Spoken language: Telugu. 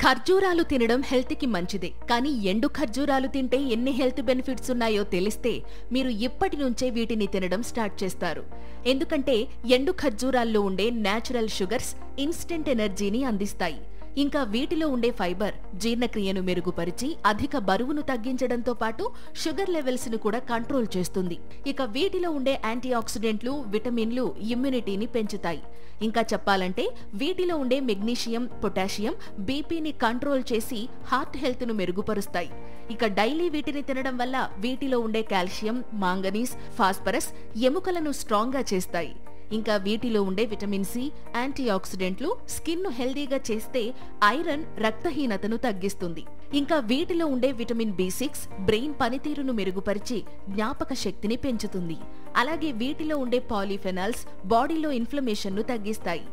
ఖర్జూరాలు తినడం హెల్త్ కి మంచిదే, కానీ ఎండు ఖర్జూరాలు తింటే ఎన్ని హెల్త్ బెనిఫిట్స్ ఉన్నాయో తెలిస్తే మీరు ఇప్పటి నుంచే వీటిని తినడం స్టార్ట్ చేస్తారు. ఎందుకంటే ఎండు ఖర్జూరాల్లో ఉండే నేచురల్ షుగర్స్ ఇన్స్టెంట్ ఎనర్జీని అందిస్తాయి. ఇంకా వీటిలో ఉండే ఫైబర్ జీర్ణక్రియను మెరుగుపరిచి అధిక బరువును తగ్గించడంతో పాటు షుగర్ లెవెల్స్ ను కూడా కంట్రోల్ చేస్తుంది. ఇక వీటిలో ఉండే యాంటీ ఆక్సిడెంట్లు, విటమిన్లు ఇమ్యూనిటీని పెంచుతాయి. ఇంకా చెప్పాలంటే వీటిలో ఉండే మెగ్నీషియం, పొటాషియం బీపీని కంట్రోల్ చేసి హార్ట్ హెల్త్ ను మెరుగుపరుస్తాయి. ఇక డైలీ వీటిని తినడం వల్ల వీటిలో ఉండే కాల్షియం, మాంగనీస్, ఫాస్ఫరస్ ఎముకలను స్ట్రాంగ్ గా చేస్తాయి. ఇంకా వీటిలో ఉండే విటమిన్ సి, యాంటీ ఆక్సిడెంట్లు స్కిన్ ను హెల్దీగా చేస్తే ఐరన్ రక్తహీనతను తగ్గిస్తుంది. ఇంకా వీటిలో ఉండే విటమిన్ B6 బ్రెయిన్ పనితీరును మెరుగుపరిచి జ్ఞాపక శక్తిని పెంచుతుంది. అలాగే వీటిలో ఉండే పాలీఫెనాల్స్ బాడీలో ఇన్ఫ్లమేషన్ ను తగ్గిస్తాయి.